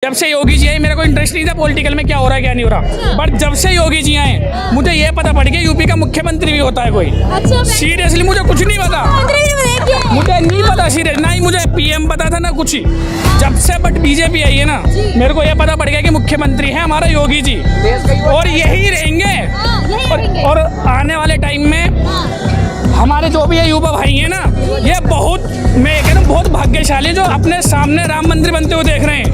जब से योगी जी आए मेरे को इंटरेस्ट नहीं था पॉलिटिकल में क्या हो रहा है क्या नहीं हो रहा, बट जब से योगी जी आए मुझे ये पता पड़ गया यूपी का मुख्यमंत्री भी होता है कोई। सीरियसली मुझे कुछ नहीं पता, मुझे नहीं पता सीरियस, ना ही मुझे पीएम पता था ना कुछ ही। जब से बट बीजेपी आई है ना मेरे को ये पता पड़ गया कि मुख्यमंत्री है हमारा योगी जी और यही रहेंगे। और आने वाले टाइम में हमारे जो भी ये युवा भाई हैं ना ये बहुत, मैं ये कह रहा हूँ बहुत भाग्यशाली जो अपने सामने राम मंदिर बनते हुए देख रहे हैं।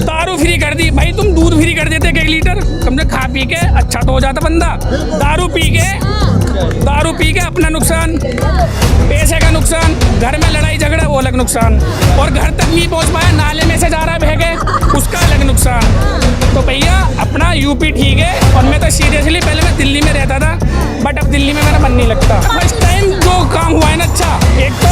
दारू फ्री कर दी भाई, तुम दूध फ्री कर देते 1 लीटर, तुमने खा पी के अच्छा तो हो जाता बंदा। दारू पी के अपना नुकसान, पैसे का नुकसान, घर में लड़ाई झगड़ा वो अलग नुकसान, और घर तक नहीं पहुंच पाया नाले में से जा रहा है बह के उसका अलग नुकसान। तो भैया अपना यूपी ठीक है। और मैं तो सीरियसली पहले मैं दिल्ली में रहता था बट अब दिल्ली में मेरा मन नहीं लगता। फर्स्ट टाइम जो काम हुआ है ना अच्छा, एक तो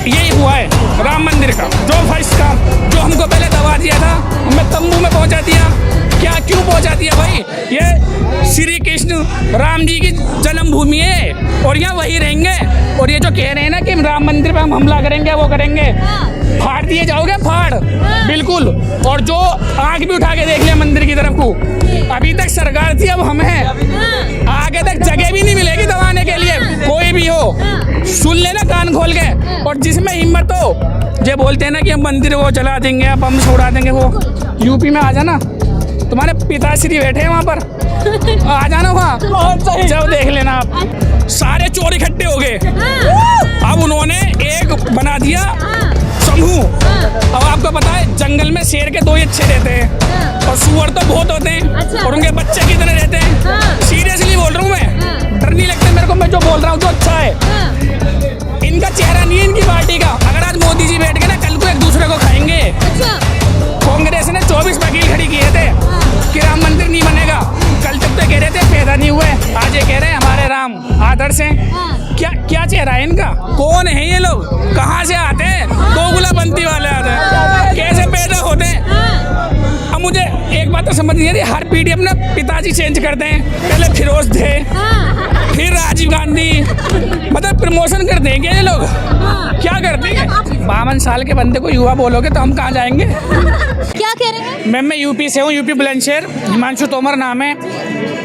यही हुआ है राम मंदिर का, जो फर्स्ट काम जो हमको पहले दबा दिया था हमें तंबू में पहुंचा दिया। क्या क्यों पहुंचा दिया भाई, ये श्री कृष्ण राम जी की जन्मभूमि है और यहाँ वही रहेंगे। और ये जो कह रहे हैं ना कि राम मंदिर पे हम हमला करेंगे वो करेंगे, फाड़ दिए जाओगे, फाड़ बिल्कुल। और जो आंख भी उठा के देख लिया मंदिर की तरफ को, अभी तक सरकार थी अब हम हैं, आगे तक जगह भी नहीं मिलेगी दबाने के लिए। कोई भी हो सुन लेना कान खोल के, और जिसमें हिम्मत हो जो बोलते हैं ना कि हम मंदिर वो जला देंगे बम छोड़ा देंगे, वो यूपी में आ जाना, तुम्हारे पिताश्री बैठे हैं वहाँ पर, आ जाना वहाँ, जब देख लेना आप। सारे चोर इकट्ठे हो गए, अब उन्होंने एक बना दिया समूह। अब आपको पता है जंगल में शेर के 2 ही अच्छे रहते हैं और सुअर तो बहुत होते हैं और उनके बच्चे कितने रहते हैं। सीरियसली बोल रहा हूँ मैं, डर नहीं लगता मेरे को, मैं जो बोल रहा हूँ तो अच्छा है। इनका चेहरा नहीं है इनकी पार्टी का। अगर आज मोदी जी बैठ के ना कल को एक दूसरे को खाएंगे। कांग्रेस ने 24 वकील खड़ी किए थे कि राम मंदिर नहीं बनेगा, कल तक तो कह रहे थे पैदा नहीं हुए, आज ये कह रहे हैं हमारे राम आदर्श हैं। क्या चेहरा है इनका, कौन है ये लोग, कहाँ से आते हैं, दोगुलापंथी वाले आते हैं, कैसे पैदा होते हैं। अब मुझे एक बात तो समझ नहीं आ रही, हर पीढ़ी अपना पिताजी चेंज करते हैं, पहले फिरोज थे फिर राजीव गांधी, मतलब प्रमोशन करते हैं क्या ये लोग, क्या करते हैं। 52 साल के बंदे को युवा बोलोगे तो हम कहाँ जाएंगे। क्या कह रहे हैं? मैं यूपी से हूँ, यूपी बुलंदशहर, हिमांशु तोमर नाम है।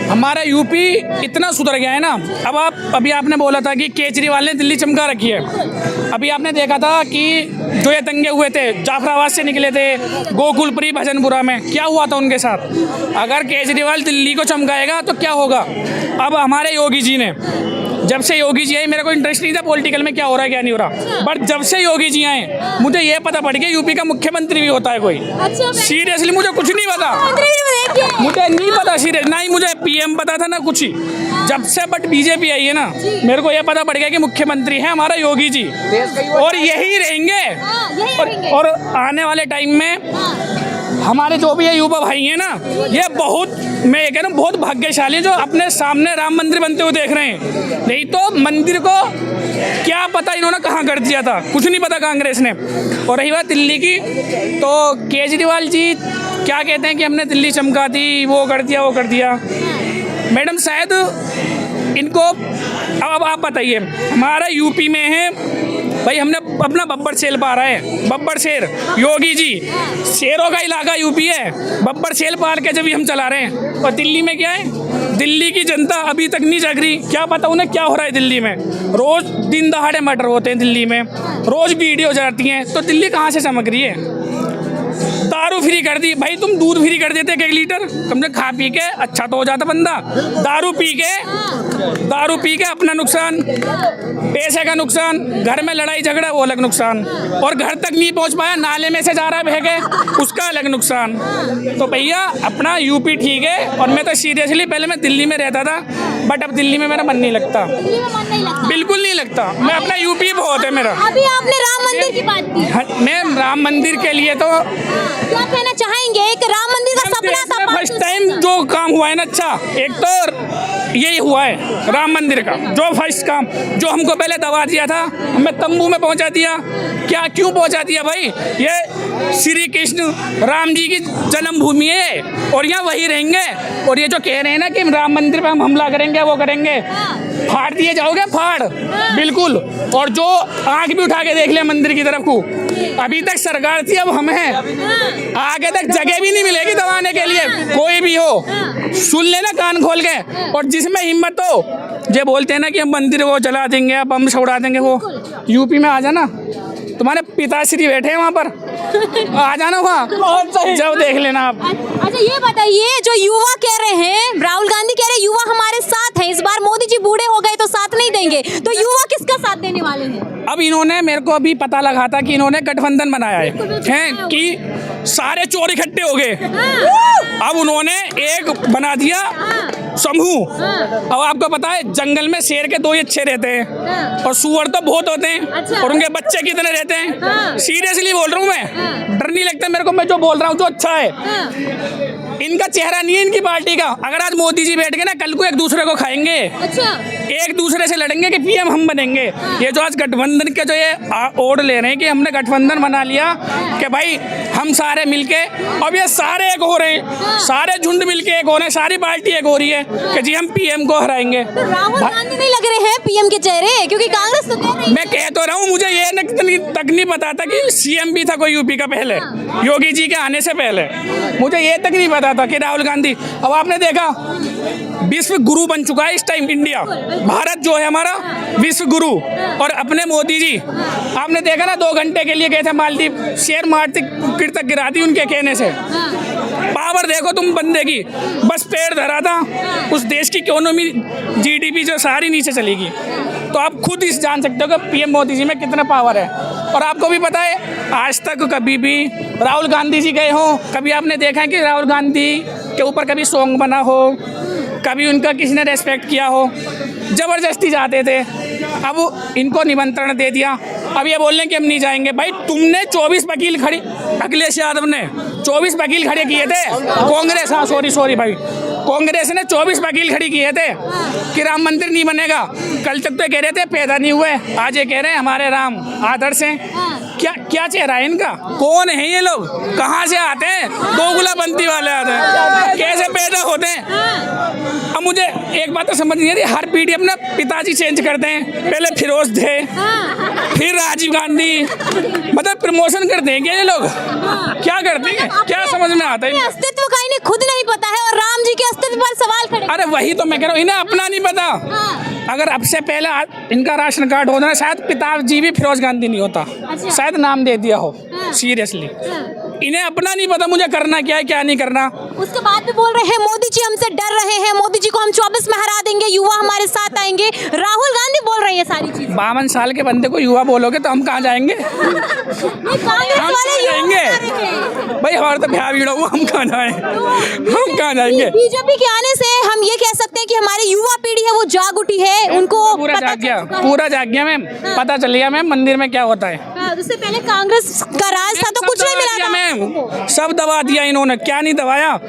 हमारा यूपी इतना सुधर गया है ना, अब अभी आपने बोला था कि केजरीवाल ने दिल्ली चमका रखी है। अभी आपने देखा था कि जो ये दंगे हुए थे जाफराबाद से निकले थे गोकुलपुरी भजनपुरा में, क्या हुआ था उनके साथ। अगर केजरीवाल दिल्ली को चमकाएगा तो क्या होगा। अब हमारे योगी जी ने, जब से योगी जी आए मेरे को इंटरेस्ट नहीं था पॉलिटिकल में क्या हो रहा है क्या नहीं हो रहा, बट जब से योगी जी आए मुझे ये पता पड़ गया यूपी का मुख्यमंत्री भी होता है कोई। सीरियसली मुझे कुछ नहीं पता, मुझे नहीं पता सीरियस, ना ही मुझे पीएम पता था ना कुछ ही। जब से बट बीजेपी आई है ना मेरे को ये पता पड़ गया कि मुख्यमंत्री है हमारा योगी जी और यही रहेंगे। और आने वाले टाइम में हमारे जो भी ये युवा भाई हैं ना ये बहुत, मैं ये कह रहा हूँ बहुत भाग्यशाली जो अपने सामने राम मंदिर बनते हुए देख रहे हैं। नहीं तो मंदिर को क्या पता इन्होंने कहाँ कर दिया था, कुछ नहीं पता कांग्रेस ने। और रही बात दिल्ली की, तो केजरीवाल जी क्या कहते हैं कि हमने दिल्ली चमका दी, वो कर दिया वो कर दिया। मैडम शायद इनको अब आप बताइए, हमारा यूपी में है भाई, हमने अपना बब्बर सेल पा रहा है, बब्बर शेर योगी जी, शेरों का इलाका यूपी है, बब्बर सेल पाल के जब हम चला रहे हैं। और दिल्ली में क्या है, दिल्ली की जनता अभी तक नहीं जाग रही, क्या पता उन्हें क्या हो रहा है दिल्ली में। रोज दिन दहाड़े मर्डर होते हैं दिल्ली में, रोज वीडियो जाती हैं, तो दिल्ली कहाँ से चमक रही है। दारू फ्री कर दी भाई, तुम दूध फ्री कर देते 1 लीटर, तुमने खा पी के अच्छा तो हो जाता बंदा। दारू पी के अपना नुकसान, पैसे का नुकसान, घर में लड़ाई झगड़ा वो अलग नुकसान, और घर तक नहीं पहुंच पाया नाले में से जा रहा है बह के उसका अलग नुकसान। तो भैया अपना यूपी ठीक है। और मैं तो सीरियसली पहले मैं दिल्ली में रहता था बट अब दिल्ली में मेरा मन नहीं लगता, बिल्कुल नहीं लगता। मैं अपना यूपी बहुत है मेरा। अभी आपने राम मंदिर की बात की, मैं राम मंदिर के लिए तो क्या कहना चाहेंगे? एक राम मंदिर का सपना था, फर्स्ट टाइम जो काम हुआ है ना अच्छा, एक तो यही हुआ है राम मंदिर का, जो फर्स्ट काम जो हमको पहले दबा दिया था हमें तंबू में पहुंचा दिया। क्या क्यों पहुंचा दिया भाई, ये श्री कृष्ण राम जी की जन्मभूमि है और यहाँ वही रहेंगे। और ये जो कह रहे हैं ना कि राम मंदिर पे हम हमला करेंगे, वो करेंगे, फाड़ दिए जाओगे, फाड़ बिल्कुल। और जो आंख भी उठा के देख ले मंदिर की तरफ को, अभी तक सरकार थी, अब हम हैं। आगे तक जगह भी नहीं मिलेगी दबाने के लिए, कोई भी हो। सुन लेना कान खोल के। और जिसमें हिम्मत हो, जो बोलते हैं ना कि हम मंदिर को जला देंगे, बम से उड़ा देंगे, वो यूपी में आ जाना, तुम्हारे पिताश्री बैठे हैं वहाँ पर, आ जाना वहाँ, जब देख लेना आप। अच्छा ये बताइए, जो युवा कह रहे हैं, राहुल गांधी कह रहे हैं युवा हमारे साथ हैं, इस बार मोदी जी बूढ़े हो गए तो साथ नहीं देंगे, तो युवा किसका साथ देने वाले हैं? अब इन्होंने, मेरे को अभी पता लगा था कि इन्होंने गठबंधन बनाया है कि सारे चोर इकट्ठे हो गए। अब उन्होंने एक बना दिया समूह। अब आपको पता है जंगल में शेर के 2 ही अच्छे रहते हैं और सुअर तो बहुत होते हैं और उनके बच्चे कितने रहते हैं। सीरियसली बोल रहा हूँ मैं, डर नहीं लगता मेरे को, मैं जो बोल रहा हूँ जो अच्छा है। इनका चेहरा नहीं है इनकी पार्टी का। अगर आज मोदी जी बैठ गए ना, कल को एक दूसरे को खाएंगे, एक दूसरे से लड़ेंगे कि पीएम हम बनेंगे। ये जो आज गठबंधन के जो ये ओढ़ ले रहे हैं कि हमने गठबंधन बना लिया कि भाई हम सारे मिलके, अब ये सारे एक हो रहे हैं, सारे झुंड मिलके एक हो रहे हैं, सारी पार्टी एक हो रही है कि जी हम पीएम को हराएंगे। तो राहुल गांधी नहीं लग रहे हैं पीएम के चेहरे, क्योंकि कांग्रेस तो कह रही है। मैं कह तो रहा हूँ, मुझे ये तक नहीं पता था कि सीएम भी था कोई यूपी का पहले, योगी जी के आने से पहले मुझे ये तक नहीं पता था कि राहुल गांधी। अब आपने देखा विश्व गुरु बन चुका है इस टाइम इंडिया, भारत जो है हमारा विश्व गुरु। और अपने मोदी जी आपने देखा ना, 2 घंटे के लिए गए थे मालदीव, शेयर मारती तक गिरा दी उनके कहने से। पावर देखो तुम बंदे की, बस पेड़ धरा था, उस देश की इकोनॉमी जीडीपी जो सारी नीचे चली गई। तो आप खुद इस जान सकते हो कि पीएम मोदी जी में कितना पावर है। और आपको भी पता है, आज तक कभी भी राहुल गांधी जी गए हो, कभी आपने देखा है कि राहुल गांधी के ऊपर कभी सॉन्ग बना हो, कभी उनका किसी ने रेस्पेक्ट किया हो? जबरदस्ती जाते थे। अब इनको निमंत्रण दे दिया, अब ये बोल रहे हैं कि हम नहीं जाएंगे। भाई तुमने 24 वकील खड़ी, अखिलेश यादव ने 24 वकील खड़े किए थे, कांग्रेस, हाँ सॉरी भाई, कांग्रेस ने 24 वकील खड़ी किए थे कि राम मंदिर नहीं बनेगा। कल तक तो कह रहे थे पैदा नहीं हुए, आज ये कह रहे हैं हमारे राम आदर्श हैं। क्या चेहरा है इनका? कौन है ये लोग? कहाँ से आते हैं? दोगुलापंथी वाले आते हैं, कैसे पैदा होते हैं? अब मुझे एक बात तो समझ नहीं आती, हर पीढ़ी अपना पिताजी चेंज करते हैं। पहले फिरोज थे, फिर राजीव गांधी, मतलब प्रमोशन करते हैं क्या ये लोग? क्या करते हैं? क्या समझ में आता है? अस्तित्व का इन्हें खुद नहीं पता है और राम जी के अस्तित्व पर सवाल खड़े। अरे वही तो मैं कह रहा हूँ, इन्हें अपना नहीं पता। अगर अब से पहले इनका राशन कार्ड होता, शायद पिताजी भी फिरोज गांधी नहीं होता, शायद नाम दे दिया हो। सीरियसली इन्हें अपना नहीं पता मुझे करना क्या है क्या नहीं करना। उसके बाद भी बोल रहे हैं मोदी जी हमसे डर रहे हैं, मोदी जी को हम 24 में हरा देंगे, युवा हमारे साथ आएंगे। राहुल गांधी बोल रहे हैं सारी चीजें। 52 साल के बंदे को युवा बोलोगे तो हम कहाँ जाएंगे? भाई हमारा तो भ्या भीड़ हुआ, हम कहाँ जाए? हम कहाँ जाएंगे? बीजेपी के आने से हम ये कह सकते हैं कि हमारी युवा पीढ़ी है वो जाग उठी है, उनको पूरा जाग गया मैम, पता चल गया मैम मंदिर में क्या होता है। उससे पहले कांग्रेस का राज था तो कुछ नहीं मिला था मैम, सब दबा दिया इन्होंने। क्या नहीं दबाया?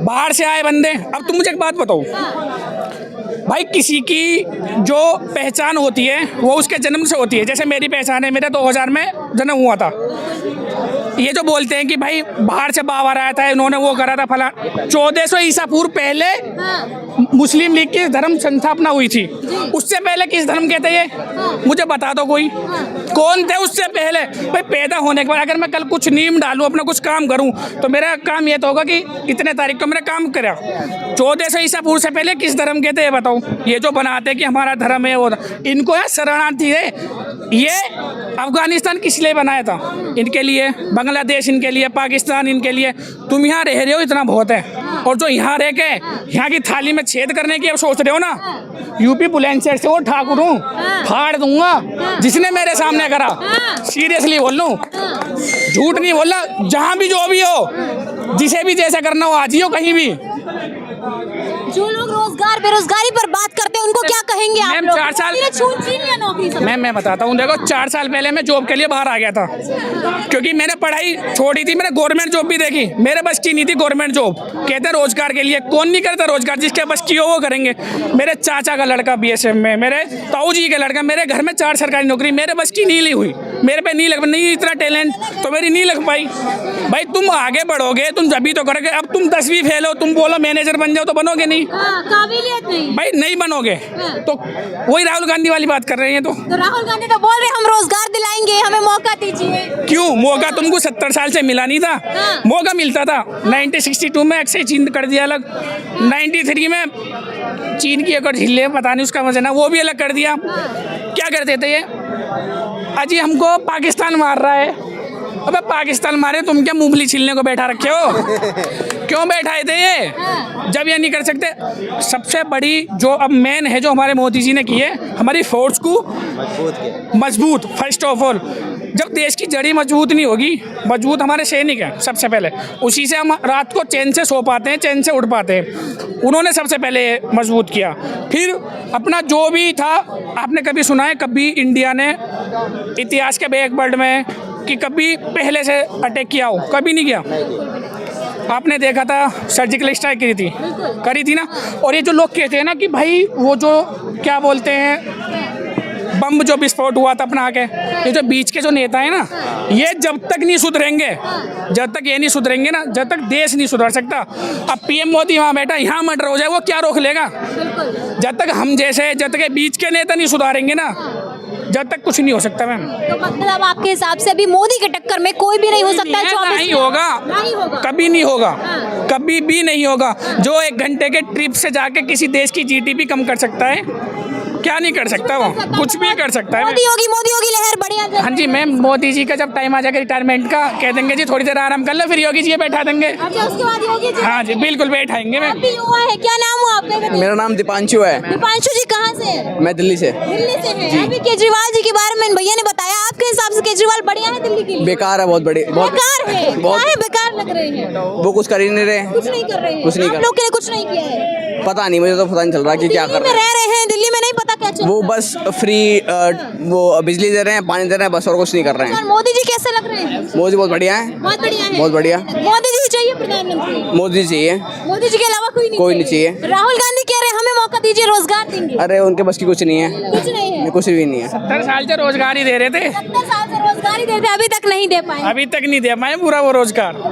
बाहर से आए बंदे। अब तुम मुझे एक बात बताओ भाई, किसी की जो पहचान होती है वो उसके जन्म से होती है। जैसे मेरी पहचान है, मेरा 2000 में जन्म हुआ था। ये जो बोलते हैं कि भाई बाहर से बाबर आया था, इन्होंने वो करा था फला, 1400 ईसा पूर्व पहले मुस्लिम लीग की धर्म संस्थापना हुई थी। उससे पहले किस धर्म के थे ये? मुझे बता दो कोई, कौन थे उससे पहले? भाई पैदा होने के बाद अगर मैं कल कुछ नीम डालूं, अपना कुछ काम करूं, तो मेरा काम ये तो होगा कि इतने तारीख को मैंने काम करा। 1400 ईसा पूर्व से पहले किस धर्म के थे ये बताओ? ये जो बनाते कि हमारा धर्म है वो, इनको है शरणार्थी है। ये अफगानिस्तान किस लिए बनाया था? इनके लिए। बांग्लादेश इनके लिए, पाकिस्तान इनके लिए। तुम यहाँ रह रहे हो इतना बहुत है, और जो यहाँ रह के यहाँ की थाली में छेद करने की अब सोच रहे हो ना, यूपी बुलंदशहर से वो ठाकुर हूँ, फाड़ दूंगा जिसने मेरे सामने करा। सीरियसली बोल लूँ, झूठ नहीं बोल रहा। जहाँ भी जो भी हो, जिसे भी जैसा करना हो, आ जियो कहीं भी। जो लोग रोजगार बेरोजगारी पर बात करते हैं उनको क्या कहेंगे आप मैम, लोग? 4 साल- ये छूट छीन लिया नौकरी से। मैं बताता हूँ, देखो 4 साल पहले मैं जॉब के लिए बाहर आ गया था, क्योंकि मैंने पढ़ाई छोड़ी थी, मैंने गवर्नमेंट जॉब भी देखी, मेरे बस की नहीं थी गवर्नमेंट जॉब। कहते रोजगार के लिए, कौन नहीं करता रोजगार, जिसके बस की हो वो करेंगे। मेरे चाचा का लड़का बीएसएफ में, मेरे ताऊ जी का लड़का, मेरे घर में 4 सरकारी नौकरी, मेरे बस की नहीं ली हुई, मेरे पे नहीं लग, नहीं इतना टैलेंट तो मेरी नहीं लग पाई। भाई तुम आगे बढ़ोगे, तुम जब भी तो करोगे। अब तुम 10वीं फेल हो, तुम बोलो मैनेजर बन जाओ, तो बनोगे नहीं काबिलियत नहीं। भाई, नहीं बनोगे। तो वही राहुल गांधी वाली बात कर रहे हैं। तो राहुल गांधी तो बोल रहे हम रोजगार दिलाएंगे, हमें मौका दीजिए। क्यों? मौका तुमको 70 साल से मिला नहीं था, मौका मिलता था। 1962 में अक्सर चीन कर दिया अलग, 93 में चीन की एक और झील है, पता नहीं उसका वजह ना, वो भी अलग कर दिया। क्या करते थे ये? अजी हमको पाकिस्तान मार रहा है। अबे पाकिस्तान मारे, तुम क्या मूंगफली छीलने को बैठा रखे हो? क्यों बैठाए थे ये? जब ये नहीं कर सकते। सबसे बड़ी जो अब मेन है, जो हमारे मोदी जी ने की है, हमारी फोर्स को मजबूत। फर्स्ट ऑफ ऑल, जब देश की जड़ी मजबूत नहीं होगी, मजबूत हमारे सैनिक हैं सबसे पहले, उसी से हम रात को चैन से सो पाते हैं, चैन से उठ पाते हैं। उन्होंने सबसे पहले मजबूत किया। फिर अपना जो भी था, आपने कभी सुना है कभी इंडिया ने इतिहास के बैकवर्ड में कि कभी पहले से अटैक किया हो? कभी नहीं किया। आपने देखा था सर्जिकल स्ट्राइक करी थी ना। और ये जो लोग कहते हैं ना कि भाई वो जो क्या बोलते हैं, बम जो विस्फोट हुआ था अपना आके, ये जो बीच के जो नेता है ना, ये जब तक नहीं सुधरेंगे, जब तक ये नहीं सुधरेंगे ना, जब तक देश नहीं सुधर सकता। अब पीएम मोदी वहाँ बैठा, यहाँ मर्डर हो जाए, वो क्या रोक लेगा? जब तक हम जैसे, जब तक बीच के नेता नहीं सुधारेंगे ना, जब तक कुछ नहीं हो सकता। मैम तो मतलब आपके हिसाब से अभी मोदी के टक्कर में कोई भी नहीं हो सकता है? नहीं होगा, कभी नहीं होगा, कभी भी नहीं होगा। जो 1 घंटे के ट्रिप से जाके किसी देश की जीडीपी कम कर सकता है, क्या नहीं कर सकता वो? कुछ भी कर सकता है। मोदी होगी लहर बढ़िया। हाँ जी मैम, मोदी जी का जब टाइम आ जाएगा रिटायरमेंट का, कह देंगे जी थोड़ी देर आराम कर लो, फिर योगी जी बैठा देंगे। अच्छा, उसके बाद योगी जी? हाँ जी, बिल्कुल बैठाएंगे मैम। अभी युवा है, क्या नाम हुआ आपका? मेरा नाम दीपांशु है। दीपांशु जी कहाँ से हैं? मैं दिल्ली से। दिल्ली से हैं। अभी केजरीवाल जी के बारे में भैया ने बताया, आपके हिसाब से केजरीवाल बढ़िया है दिल्ली के लिए? बेकार है, बहुत बड़ी, बहुत बेकार है। बहुत काहे बेकार लग रहे हैं? वो कुछ कर ही नहीं रहे, कुछ नहीं कर रहे हैं। कुछ नहीं आप कर- लोग के लिए कुछ नहीं किया है? पता नहीं, मुझे तो पता नहीं चल रहा कि क्या कर दिल्ली में रहे हैं। रह रहे हैं, दिल्ली में नहीं पता क्या चल वो रहा है। बस फ्री वो बिजली दे रहे हैं, पानी दे रहे हैं, बस और कुछ नहीं कर रहे हैं। और मोदी जी कैसे लग रहे हैं? मोदी बहुत बढ़िया है, बहुत बढ़िया है। बहुत बढ़िया। मोदी जी चाहिए प्रधानमंत्री? मोदी जी चाहिए, मोदी जी के अलावा कोई नहीं चाहिए। राहुल गांधी कह रहे हैं हमें मौका दीजिए, रोजगार देंगे। अरे उनके बस की कुछ नहीं है, कुछ नहीं है। कुछ भी नहीं है। 70 साल से रोजगार ही दे रहे थे, 70 साल से रोजगार ही देते, अभी तक नहीं दे पाए। अभी तक नहीं दे पाए पूरा वो रोजगार।